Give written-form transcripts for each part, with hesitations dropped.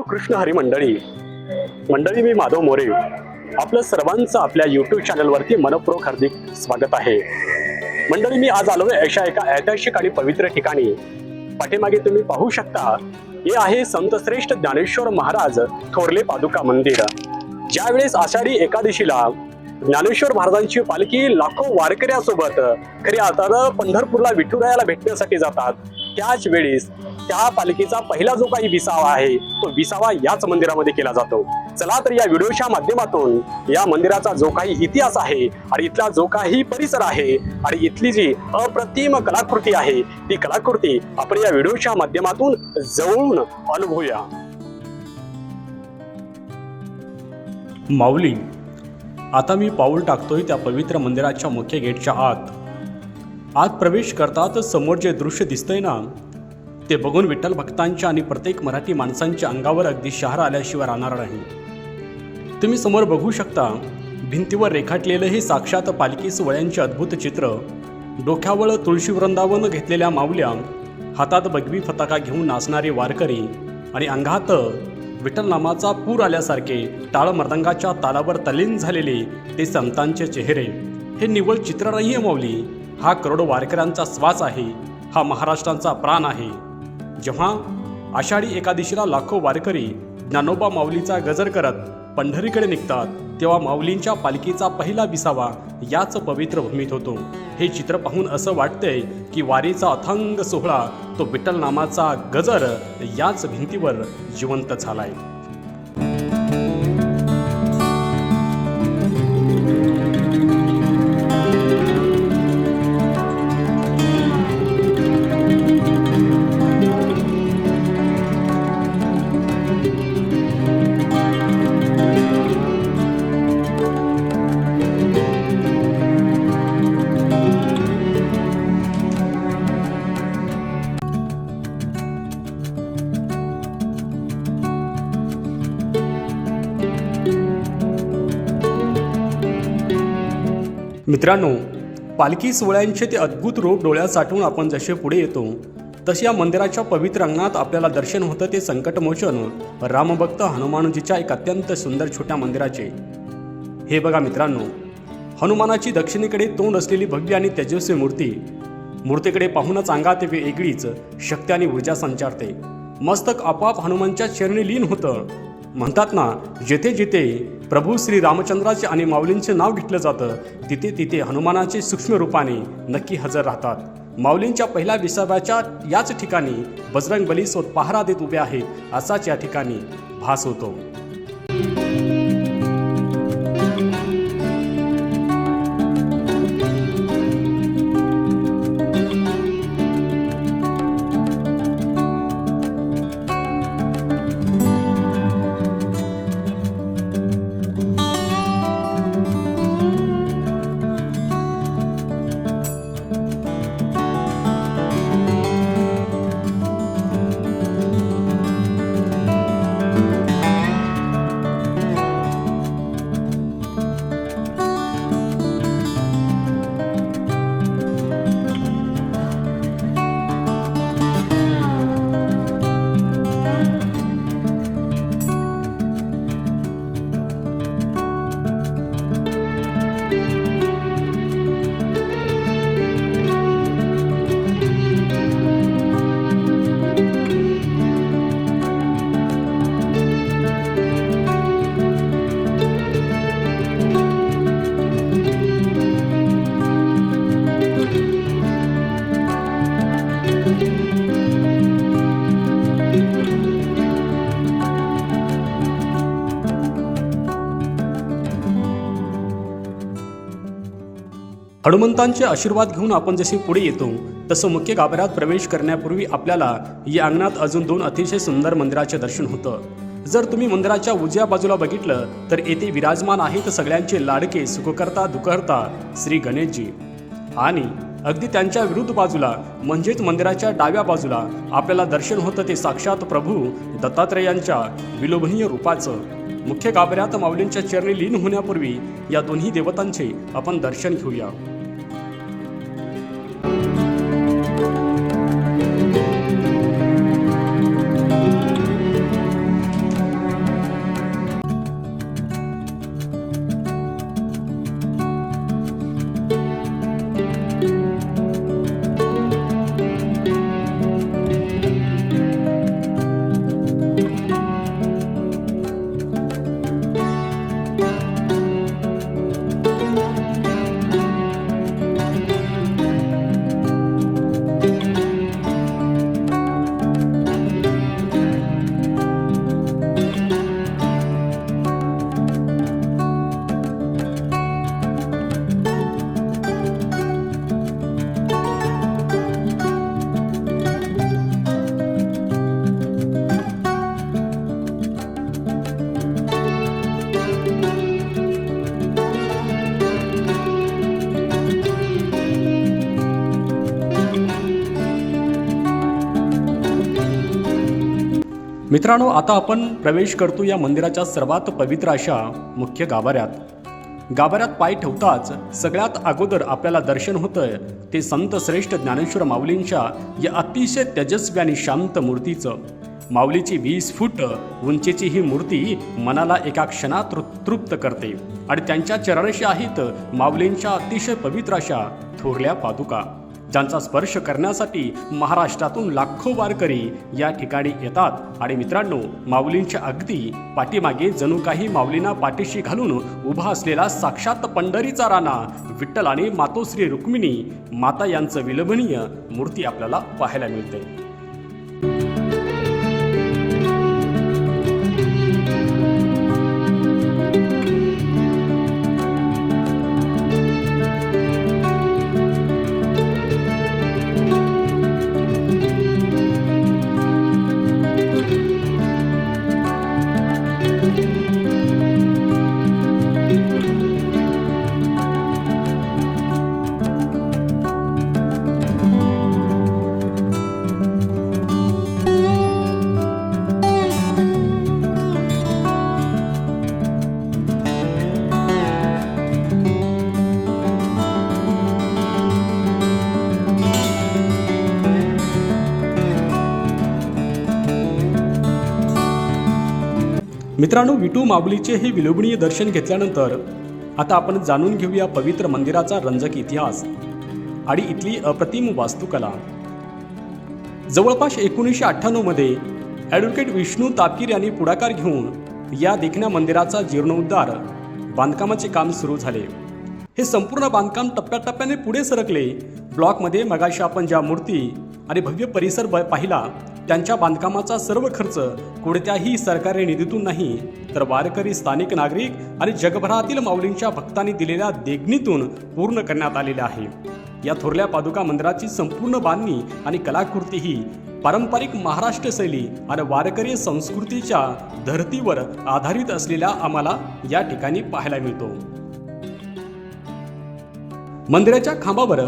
राम कृष्ण हरी मंडळी मी माधव मोरे आपलं सर्वांचं आपल्या यूट्यूब चॅनलवरती मनपूर्वक हार्दिक स्वागत आहे। मंडळी, मी आज आलोय अशा एका ऐतिहासिक आणि पवित्र ठिकाणी। पाठीमागे तुम्ही पाहू शकता, हे आहे संत श्रेष्ठ ज्ञानेश्वर महाराज थोरले पादुका मंदिर। ज्यावेळेस आषाढी एकादशीला ज्ञानेश्वर महाराजांची पालखी लाखो वारकऱ्यांसोबत खऱ्या अर्थानं पंढरपूरला विठुरायाला भेटण्यासाठी जातात, त्याच वेळेस त्या पालखीचा पहिला जो काही विसावा आहे तो विसावा याच मंदिरामध्ये केला जातो। चला तर या व्हिडिओच्या माध्यमातून या मंदिराचा जो काही इतिहास आहे आणि इथला जो काही परिसर आहे आणि इथली जी अप्रतिम कलाकृती आहे ती कलाकृती आपण या व्हिडिओच्या माध्यमातून जवळून अनुभवूया। माऊली, आता मी पाऊल टाकतोय त्या पवित्र मंदिराच्या मुख्य गेटच्या आत प्रवेश करताच समोर जे दृश्य दिसतंय ना, ते बघून विठ्ठल भक्तांच्या आणि प्रत्येक मराठी माणसांच्या अंगावर अगदी शहर आल्याशिवाय राहणार नाही। तुम्ही समोर बघू शकता, भिंतीवर रेखाटलेलं हे साक्षात पालखी सोहळ्यांचे अद्भुत चित्र। डोक्यावर तुळशी वृंदावन घेतलेल्या माऊल्या, हातात बगवी फटाका घेऊन नाचणारे वारकरी आणि अंगात विठ्ठल नामाचा पूर आल्यासारखे टाळ मर्दंगाच्या तालावर तल्लीन झालेले ते संतांचे चेहरे। हे निव्वळ चित्र नाही आहे माऊली, हा करोडो वारकऱ्यांचा श्वास आहे, हा महाराष्ट्राचा प्राण आहे। जेव्हा आषाढी एकादशीला लाखो वारकरी ज्ञानोबा माऊलीचा गजर करत पंढरीकडे निघतात, तेव्हा माऊलींच्या पालखीचा पहिला विसावा याच पवित्र भूमीत होतो। हे चित्र पाहून असं वाटतंय की वारीचा अथांग सोहळा, तो विठ्ठल नामाचा गजर याच भिंतीवर जिवंत झालाय। मित्रांनो, पालखी सोहळ्यांचे ते अद्भुत रूप डोळ्यात साठवून आपण जसे पुढे येतो तसे या मंदिराच्या पवित्र अंगणात आपल्याला दर्शन होतं ते संकटमोचन रामभक्त हनुमानजीच्या एक अत्यंत सुंदर छोट्या मंदिराचे। हे बघा मित्रांनो, हनुमानाची दक्षिणेकडे तोंड असलेली भव्य आणि तेजस्वी मूर्तीकडे पाहूनच अंगात वेगळीच शक्ती आणि ऊर्जा संचारते। मस्तक आपोआप हनुमानच्या चरणी लीन होतं। म्हणतात ना, जेथे जेथे प्रभू श्री रामचंद्राचे आणि माऊलींचे नाव घेतलं जातं तिथे तिथे हनुमानाचे सूक्ष्म रूपाने नक्की हजर राहतात। माऊलींच्या पहिल्या विसाव्याच्या याच ठिकाणी बजरंग बली सोबत पहारा देत उभे आहेत असाच या ठिकाणी भास होतो। हनुमंतांचे आशीर्वाद घेऊन आपण जसे पुढे येतो तसं मुख्य गाभाऱ्यात प्रवेश करण्यापूर्वी आपल्याला या अंगणात अजून दोन अतिशय सुंदर मंदिराचे दर्शन होतं। जर तुम्ही मंदिराच्या उजव्या बाजूला बघितलं तर येथे विराजमान आहेत सगळ्यांचे लाडके सुखकर्ता दुःखहर्ता श्री गणेशजी, आणि अगदी त्यांच्या विरुद्ध बाजूला म्हणजेच मंदिराच्या डाव्या बाजूला आपल्याला दर्शन होतं ते साक्षात प्रभू दत्तात्रेयांच्या विलोभनीय रूपाचं। मुख्य गाभाऱ्यात माऊलींच्या चरणी लीन होण्यापूर्वी या दोन्ही देवतांचे आपण दर्शन घेऊया। मित्रांनो, आता आपण प्रवेश करतो या मंदिराच्या सर्वात पवित्र अशा मुख्य गाभाऱ्यात. गाभाऱ्यात पाय ठेवताच सगळ्यात अगोदर आपल्याला दर्शन होतंय ते संत श्रेष्ठ ज्ञानेश्वर माऊलींच्या या अतिशय तेजस्वी आणि शांत मूर्तीचं. माऊलीची 20 फूट उंचीची ही मूर्ती मनाला एका क्षणात तृप्त करते आणि त्यांच्या चरणशी आहेत माऊलींच्या अतिशय पवित्र अशा थोरल्या पादुका, ज्यांचा स्पर्श करण्यासाठी महाराष्ट्रातून लाखो वारकरी या ठिकाणी येतात. आणि मित्रांनो, माऊलींच्या अगदी पाठीमागे जणू काही माऊलींना पाठीशी घालून उभा असलेला साक्षात पंढरीचा राणा विठ्ठल आणि मातोश्री रुक्मिणी माता यांचं विलंबनीय मूर्ती आपल्याला पाहायला मिळते. मित्रांनो, विठू माऊलीचे हे विलोभनीय दर्शन घेतल्यानंतर आता आपण जाणून घेऊया पवित्र मंदिराचा रंजक इतिहास आणि इथली अप्रतिम वास्तुकला. जवळपास 1998 मध्ये ॲडव्होकेट विष्णू तापकीर यांनी पुढाकार घेऊन या देखण्या मंदिराचा जीर्णोद्धार बांधकामाचे काम सुरू झाले. हे संपूर्ण बांधकाम टप्प्याटप्प्याने पुढे सरकले. ब्लॉकमध्ये मगाशी आपण ज्या मूर्ती आणि भव्य परिसर पाहिला, त्यांच्या बांधकामाचा सर्व खर्च कोणत्याही सरकारी निधीतून नाही, तर वारकरी, स्थानिक नागरिक आणि जगभरातील माऊलींच्या भक्तांनी दिलेल्या देणगीतून पूर्ण करण्यात आलेले आहे. या थोरल्या पादुका मंदिराची संपूर्ण बांधणी आणि कलाकृती ही पारंपरिक महाराष्ट्र शैली आणि वारकरी संस्कृतीच्या धर्तीवर आधारित असलेल्या आम्हाला या ठिकाणी पाहायला मिळतो. मंदिराच्या खांबावर,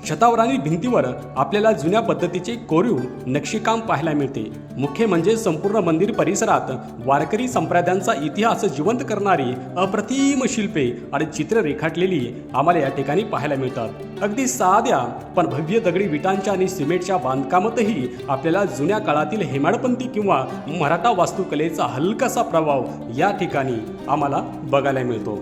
छतावर आणि भिंतीवर आपल्याला जुन्या पद्धतीचे कोरीव नक्षीकाम पाहायला मिळते. मुख्य म्हणजे संपूर्ण मंदिर परिसरात वारकरी संप्रदायांचा इतिहास जिवंत करणारी अप्रतिम शिल्पे आणि चित्र रेखाटलेली आम्हाला या ठिकाणी पाहायला मिळतात. अगदी साध्या पण भव्य दगडी विटांच्या आणि सिमेंटच्या बांधकामातही आपल्याला जुन्या काळातील हेमाडपंथी किंवा मराठा वास्तुकलेचा हलकासा प्रभाव या ठिकाणी आम्हाला बघायला मिळतो.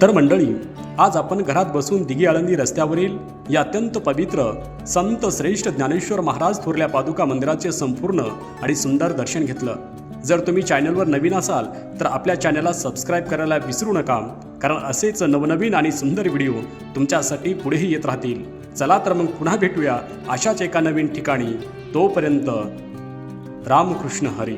तर मंडळी, आज आपण घरात बसून दिघी आळंदी रस्त्यावरील या अत्यंत पवित्र संत श्रेष्ठ ज्ञानेश्वर महाराज थोरल्या पादुका मंदिराचे संपूर्ण आणि सुंदर दर्शन घेतलं. जर तुम्ही चॅनलवर नवीन असाल तर आपल्या चॅनलला सबस्क्राईब करायला विसरू नका, कारण असेच नवनवीन आणि सुंदर व्हिडिओ तुमच्यासाठी पुढेही येत राहतील. चला तर मग पुन्हा भेटूया अशाच एका नवीन ठिकाणी. तोपर्यंत रामकृष्ण हरी.